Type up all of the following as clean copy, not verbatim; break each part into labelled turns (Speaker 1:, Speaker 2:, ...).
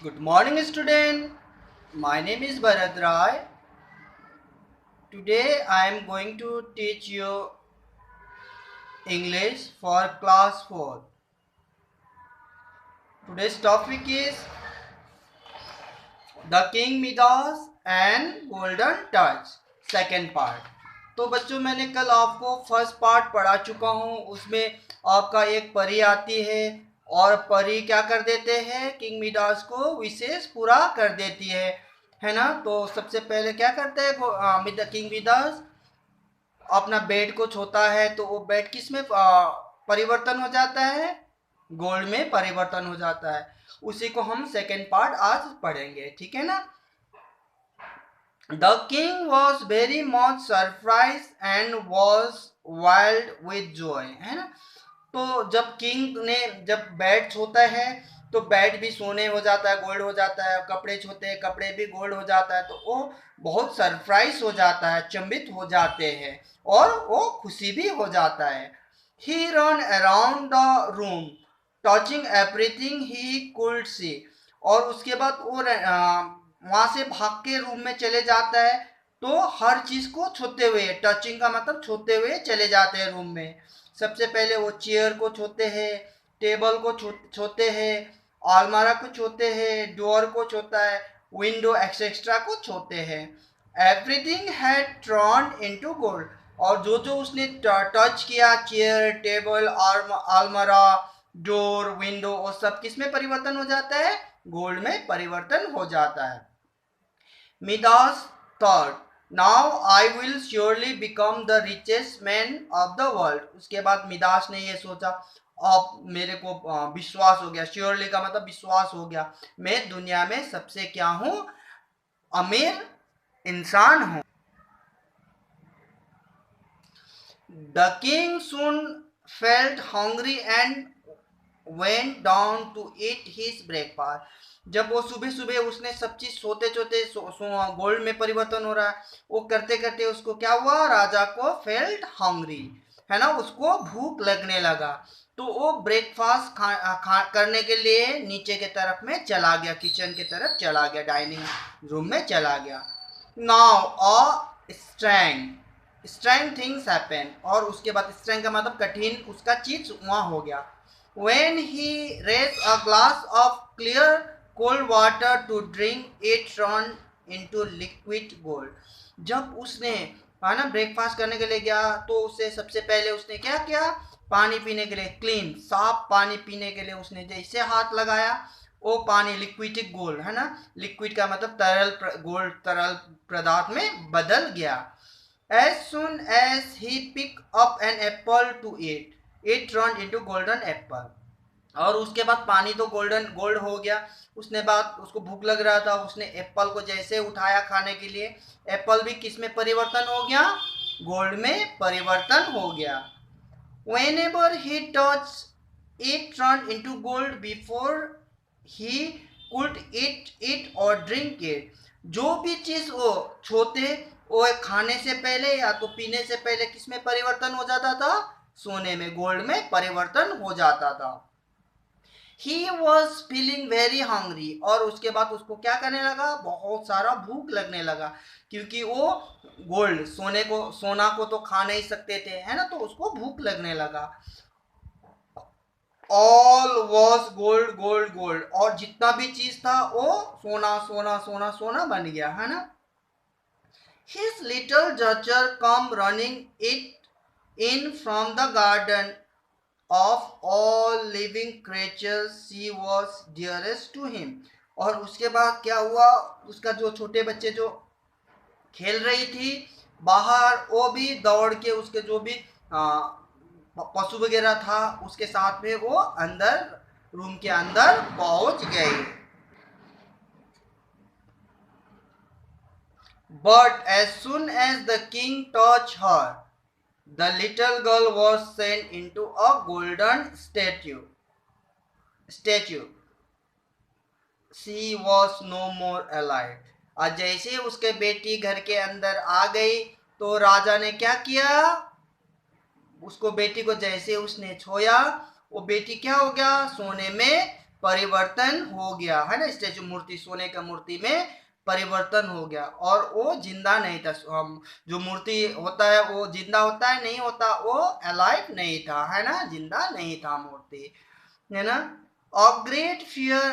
Speaker 1: Good morning, student. My name is Bharat Rai. Today I am going to teach you English for class 4. Today's topic is The King Midas and Golden Touch, second part. तो बच्चों, मैंने कल आपको first part पढ़ा चुका हूँ. उसमें आपका एक परी आती है और परी क्या कर देते हैं, किंग मिडास को विशेष पूरा कर देती है ना. तो सबसे पहले क्या करते हैं किंग मिडास, अपना बेड को छूता है तो वो बेड किस में परिवर्तन हो जाता है, गोल्ड में परिवर्तन हो जाता है. उसी को हम सेकेंड पार्ट आज पढ़ेंगे, ठीक है ना. The king was very much surprise and was wild with Joy, है ना. तो जब किंग ने जब बेड छूता है तो बेड भी सोने हो जाता है, गोल्ड हो जाता है. कपड़े छूते हैं, कपड़े भी गोल्ड हो जाता है. तो वो बहुत सरप्राइज हो जाता है, चंबित हो जाते हैं और वो खुशी भी हो जाता है. He run around the room touching everything he could see. और उसके बाद वो वहां से भाग के रूम में चले जाता है. तो हर चीज को छूते हुए, टचिंग का मतलब छूते हुए चले जाते हैं रूम में. सबसे पहले वो चेयर को छूते हैं, टेबल को छूते हैं, अलमारा को छूते हैं, डोर को छूता है, विंडो एक्सेट्रा को छूते हैं. Everything had turn into gold. और जो जो उसने टच किया, चेयर, टेबल, अलमारा, डोर, विंडो, वो सब किस में परिवर्तन हो जाता है, गोल्ड में परिवर्तन हो जाता है. Midas thought, now I will surely become the richest man of the world. उसके बाद मिडास ने ये सोचा, अब मेरे को विश्वास हो गया. श्योरली का मतलब विश्वास हो गया, मैं दुनिया में सबसे क्या हूं, अमीर इंसान हूं. The king soon felt hungry and went down to eat his breakfast. जब वो सुबह सुबह उसने सब चीज सोते सोते गोल्ड में परिवर्तन हो रहा है, वो करते करते उसको क्या हुआ, राजा को फेल्ट हंग्री, है ना, उसको भूख लगने लगा. तो वो ब्रेकफास्ट करने के लिए नीचे के तरफ में चला गया, किचन के तरफ चला गया, डाइनिंग रूम में चला गया. नाउ अ स्ट्रेंग थिंग्स हैपन. और उसके बाद स्ट्रेंग का मतलब कठिन, उसका चीज वहां हो गया. When he raised a glass of clear cold water to drink, it turned into liquid gold. जब उसने, है ना, ब्रेकफास्ट करने के लिए गया तो उसे सबसे पहले उसने क्या किया, पानी पीने के लिए, क्लीन साफ पानी पीने के लिए उसने जैसे हाथ लगाया, वो पानी लिक्विड गोल्ड, है ना, लिक्विड का मतलब तरल, गोल्ड तरल पदार्थ में बदल गया. As soon as he picked up an apple to eat, it turned into golden apple. और उसके बाद पानी तो गोल्ड हो गया. उसने बाद उसको भूख लग रहा था, उसने एप्पल को जैसे उठाया खाने के लिए, एप्पल भी किस में परिवर्तन हो गया, गोल्ड में परिवर्तन हो गया. Whenever he touched, it turned into gold before he could eat it or drink it. जो भी चीज वो छूते, वो खाने से पहले या तो पीने से पहले किस में परिवर्तन हो जाता था, सोने में, गोल्ड में परिवर्तन हो जाता था. He was feeling very hungry. और उसके बाद उसको क्या करने लगा, बहुत सारा भूख लगने लगा, क्योंकि वो गोल्ड, सोना को तो खा नहीं सकते थे, है ना, तो उसको भूख लगने लगा. All was gold gold gold. और जितना भी चीज था वो सोना सोना सोना सोना बन गया, है ना. His little daughter come running it in from the garden. Of all living creatures she was dearest to him. और उसके बाद क्या हुआ, उसका जो छोटे बच्चे जो खेल रही थी बाहर, वो भी दौड़ के उसके जो भी पशु वगैरह था उसके साथ में वो अंदर, रूम के अंदर पहुंच गई. But as soon as the king touched her, the little girl was sent into a golden statue. She was no more alive. और जैसे उसके बेटी घर के अंदर आ गई तो राजा ने क्या किया, उसको, बेटी को जैसे उसने छोया, वो बेटी क्या हो गया, सोने में परिवर्तन हो गया, है ना, स्टैचू मूर्ति, सोने का मूर्ति में परिवर्तन हो गया और वो जिंदा नहीं था। जो मूर्ति होता है वो जिंदा होता है, नहीं होता, वो अलाइव नहीं था, है ना, जिंदा नहीं था मूर्ति, है ना। A great fear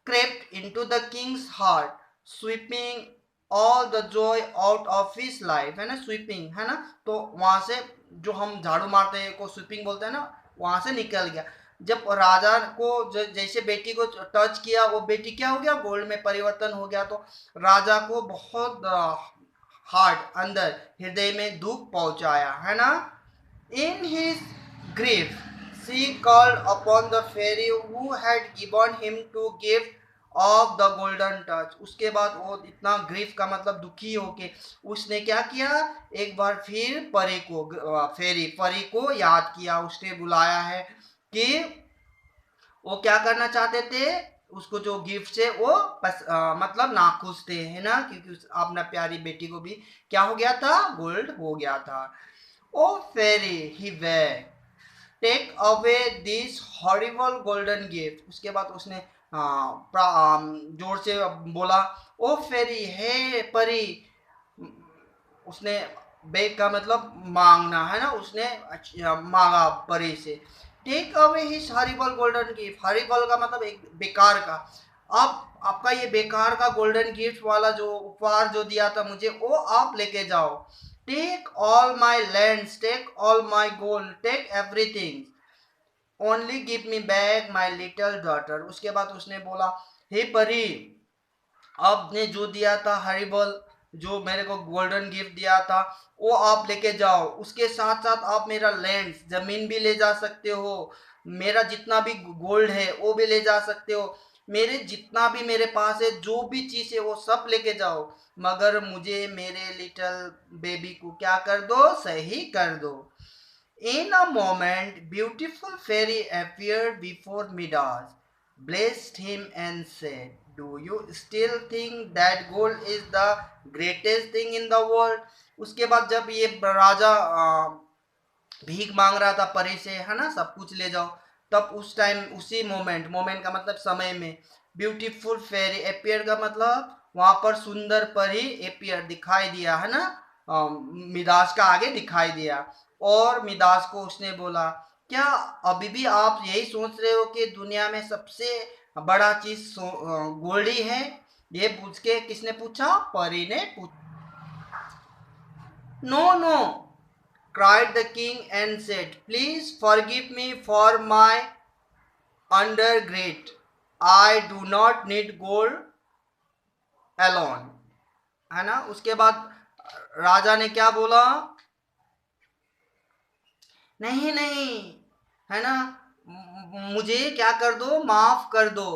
Speaker 1: crept into the king's heart, sweeping all the joy out of his life, है ना, स्वीपिंग, है ना, तो वहां से जो हम झाड़ू मारते हैं को स्वीपिंग बोलते हैं ना, वहां से निकल गया। जब राजा को जैसे बेटी को टच किया, वो बेटी क्या हो गया, गोल्ड में परिवर्तन हो गया, तो राजा को बहुत हार्ट, अंदर हृदय में दुख पहुंचाया, है ना। In his grief, she called upon the fairy who had given him to gift of the golden touch. उसके बाद वो इतना ग्रीफ का मतलब दुखी होके उसने क्या किया, एक बार फिर परी को, परी को याद किया, उसने बुलाया है कि वो क्या करना चाहते थे, उसको जो गिफ्ट से वो मतलब नाखुश थे, है ना, क्योंकि अपना प्यारी बेटी को भी क्या हो गया था, गोल्ड हो गया था। Oh fairy he beg, take away this horrible golden gift. उसके बाद उसने जोर से बोला, ओ फेरी, हे परी, उसने बेग का मतलब मांगना, है ना, उसने मांगा परी से। Take away his horrible golden gift, horrible का मतलब एक बेकार का, अब आपका ये बेकार का गोल्डन गिफ्ट वाला जो उपहार जो दिया था मुझे, वो आप लेके जाओ। Take all my lands, take all my gold, take everything, only give me back my little daughter. उसके बाद उसने बोला, हे परी, आपने जो दिया था हरिबल, जो मेरे को गोल्डन गिफ्ट दिया था, वो आप लेके जाओ। उसके साथ साथ आप मेरा लैंड, जमीन भी ले जा सकते हो, मेरा जितना भी गोल्ड है वो भी ले जा सकते हो, मेरे जितना भी मेरे पास है जो भी चीज है वो सब लेके जाओ, मगर मुझे मेरे लिटिल बेबी को क्या कर दो, सही कर दो। In a moment, beautiful fairy appeared before Midas, blessed him and said, "Do you still think that gold is the greatest thing in the world?" उसके बाद जब ये राजा भीख मांग रहा था परी से, है ना, सब कुछ ले जाओ, तब उस टाइम, उसी मोमेंट, मोमेंट का मतलब समय में, ब्यूटीफुल फेरी अपियर का मतलब वहां पर सुंदर परी अपियर दिखाई दिया, है ना, मिदास का आगे दिखाई दिया। और मिदास को उसने बोला, क्या अभी भी आप यही सोच रहे हो कि दुनिया में सबसे बड़ा चीज गोल्ड ही है? ये पूछ के किसने पूछा, परी ने पूछा। No no, cried the king and said, "Please forgive me for my undergreed. I do not need gold alone." है ना, उसके बाद राजा ने क्या बोला, नहीं नहीं, है ना, मुझे क्या कर दो, माफ कर दो,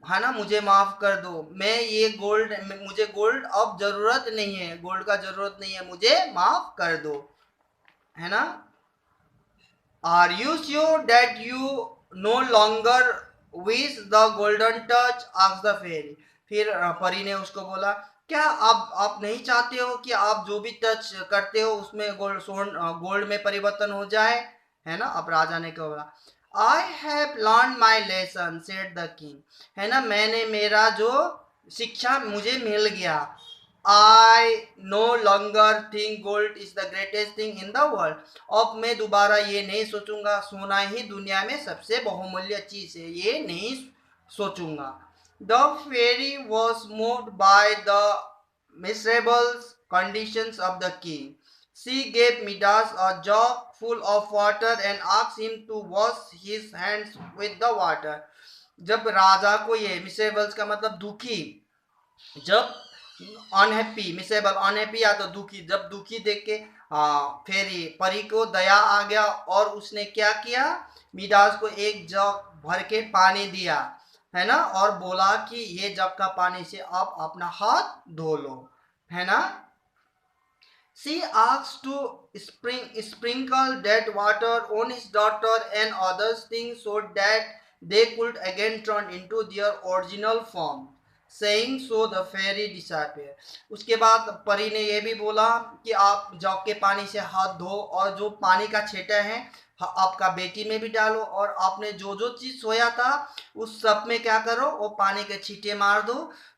Speaker 1: है ना, मुझे माफ कर दो, मैं ये गोल्ड, मुझे गोल्ड अब जरूरत नहीं है, गोल्ड का जरूरत नहीं है, मुझे माफ कर दो, है ना। Are you sure that you no longer wish the golden touch? asked the fairy. फिर परी ने उसको बोला, क्या आप नहीं चाहते हो कि आप जो भी टच करते हो उसमें गोल्ड में परिवर्तन हो जाए, है ना। अब राजा ने क्या बोला, I have learned my lesson, said the king. है ना, मैंने मेरा जो शिक्षा मुझे मिल गया। I no longer think gold is the greatest thing in the world. अब मैं दोबारा ये नहीं सोचूंगा सोना ही दुनिया में सबसे बहुमूल्य चीज है, ये नहीं सोचूंगा। The fairy was moved by the miserable conditions of the king. She gave Midas a jug full of water and asked him to wash his hands with the water. जब राजा को ये मिसेबल्स का मतलब दुखी, जब अनहैप्पी, मिसेबल अनहैप्पी या तो दुखी, जब दुखी देख के फेरी परी को दया आ गया और उसने क्या किया, मिडास को एक जग भर के पानी दिया, है ना, और बोला कि ये जग का पानी से आप अपना हाथ धो लो, है ना। She asked to sprinkle that water on his daughter and other things so that they could again turn into their original form. Saying so the fairy disappeared. उसके बाद परी ने यह भी बोला कि आप जग के पानी से हाथ धो और जो पानी का छींटा है आपका बेटी में भी डालो, और आपने जो जो चीज सोया था उस सब में क्या करो, वो पानी के छींटे मार दो।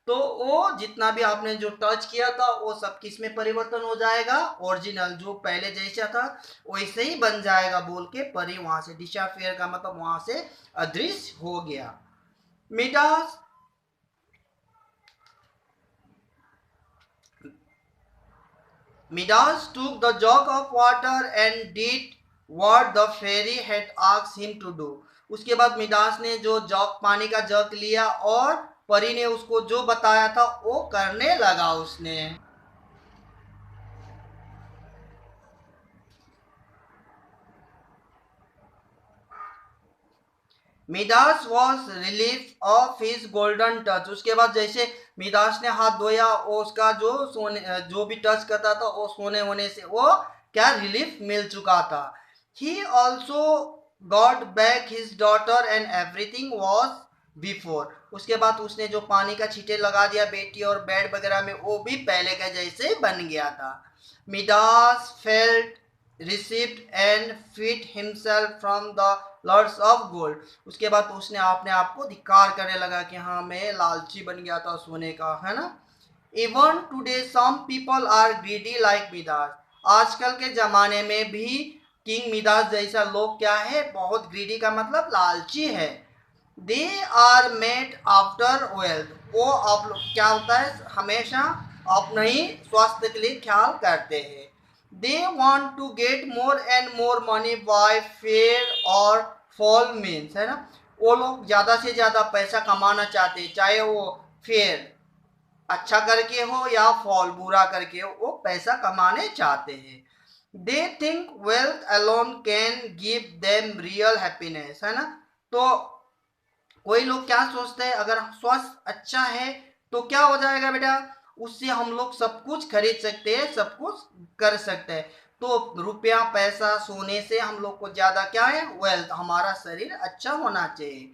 Speaker 1: तो वो जितना भी आपने जो टच किया था वो सब किस में परिवर्तन हो जाएगा, ओरिजिनल जो पहले जैसा था वैसे ही बन जाएगा बोल के परी वहां से डिसअपियर का मतलब वहां से अदृश्य हो गया। Midas Midas took the jug of water and did what the fairy had asked him to do. उसके बाद मिडास ने जो जग पानी का जग लिया और परी ने उसको जो बताया था वो करने लगा उसने। Midas was relief of his golden touch. उसके बाद जैसे मिडास ने हाथ धोया और उसका जो सोने जो भी टच करता था वो सोने होने से वो क्या रिलीफ मिल चुका था। He also got back his daughter and everything was before. उसके बाद उसने जो पानी का छींटे लगा दिया बेटी और बेड वगैरह में वो भी पहले के जैसे बन गया था। Midas felt received and freed himself from the lords of gold। उसके बाद तो उसने अपने आप को धिक्कार करने लगा कि हाँ मैं लालची बन गया था सोने का, है ना। Even today some people are greedy like Midas. आजकल के जमाने में भी किंग मिदास जैसा लोग क्या है, बहुत ग्रीडी का मतलब लालची है। They are made after wealth. वो आप लोग क्या होता है हमेशा अपने ही स्वास्थ्य के लिए ख्याल करते हैं। They want to get more and more money by fair और फॉल मीन्स, है ना। वो लोग ज़्यादा से ज़्यादा पैसा कमाना चाहते हैं, चाहे वो फेयर अच्छा करके हो या फॉल बुरा करके हो, वो पैसा कमाने चाहते हैं। They think wealth alone can give them real happiness, है ना। तो कोई लोग क्या सोचते हैं, अगर स्वास्थ्य अच्छा है तो क्या हो जाएगा बेटा, उससे हम लोग सब कुछ खरीद सकते हैं, सब कुछ कर सकते हैं। तो रुपया पैसा सोने से हम लोग को ज्यादा क्या है, वेल्थ, हमारा शरीर अच्छा होना चाहिए।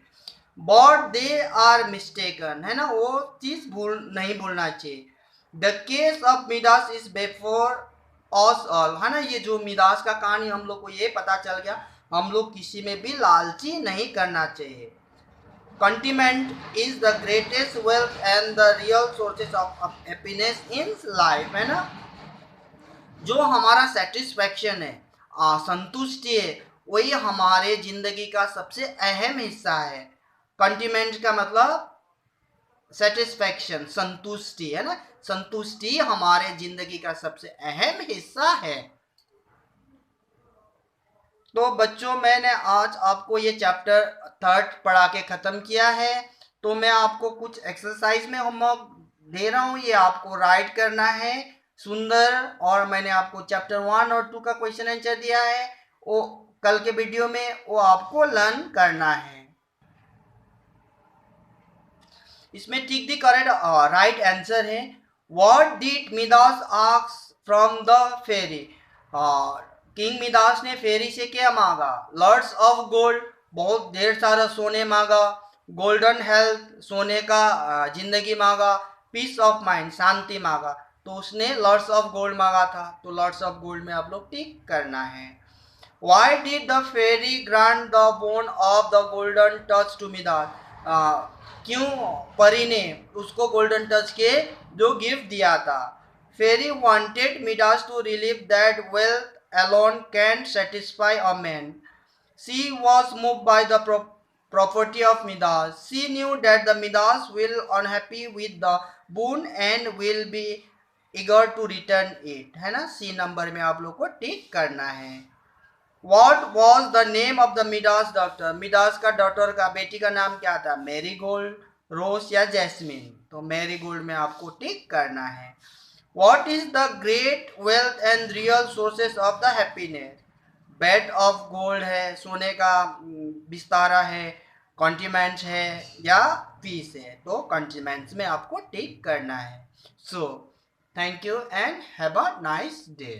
Speaker 1: बट दे आर मिस्टेकन, है ना, वो चीज नहीं भूलना चाहिए। The case of Midas is before us all, है ना। ये जो मिडास का कहानी हम लोग को ये पता चल गया, हम लोग किसी में भी लालची नहीं करना चाहिए। Contentment is the greatest wealth and the real sources of happiness in life, है ना। जो हमारा सेटिस्फैक्शन है, संतुष्टि है, वही हमारे जिंदगी का सबसे अहम हिस्सा है। कंटिमेंट का मतलब सेटिस्फैक्शन, संतुष्टि, है ना। संतुष्टि हमारे जिंदगी का सबसे अहम हिस्सा है। तो बच्चों मैंने आज आपको ये चैप्टर 3 पढ़ा के ख़त्म किया है। तो मैं आपको कुछ एक्सरसाइज में होमवर्क दे रहा हूँ, ये आपको राइट करना है सुंदर। और मैंने आपको चैप्टर 1 और 2 का क्वेश्चन आंसर दिया है, वो कल के वीडियो में वो आपको लर्न करना है। इसमें ठीक दी करेक्ट राइट आंसर है। What did Midas ask from the fairy. King Midas ने फेरी से क्या मांगा, लॉर्ड्स ऑफ गोल्ड, बहुत ढेर सारा सोने मांगा। गोल्डन हेल्थ, सोने का जिंदगी मांगा। पीस ऑफ माइंड, शांति मांगा। तो उसने लॉर्ड्स ऑफ गोल्ड मांगा था, तो लॉर्ड्स ऑफ गोल्ड में आप लोग टिक करना है। Why did the fairy grant the bone of the golden touch to Midas? क्यों परी ने उसको गोल्डन टच के जो गिफ्ट दिया था। फेरी wanted Midas to relieve that wealth alone can't satisfy a man. She was moved by the property of Midas. She knew that the Midas will unhappy with the boon and will be eager to return it, है ना। सी number में आप लोग को टिक करना है। What was the name of the Midas daughter? Midas का daughter का बेटी का नाम क्या था, मैरी गोल्ड, रोज या जैस्मिन। तो मैरी गोल्ड में आपको टिक करना है। What is the great wealth and real sources of the happiness? Bed of gold है, सोने का बिस्तारा है, कॉन्टिमेंट्स है या पीस है। तो कॉन्टिमेंट्स में आपको टिक करना है। So thank you and have a nice day.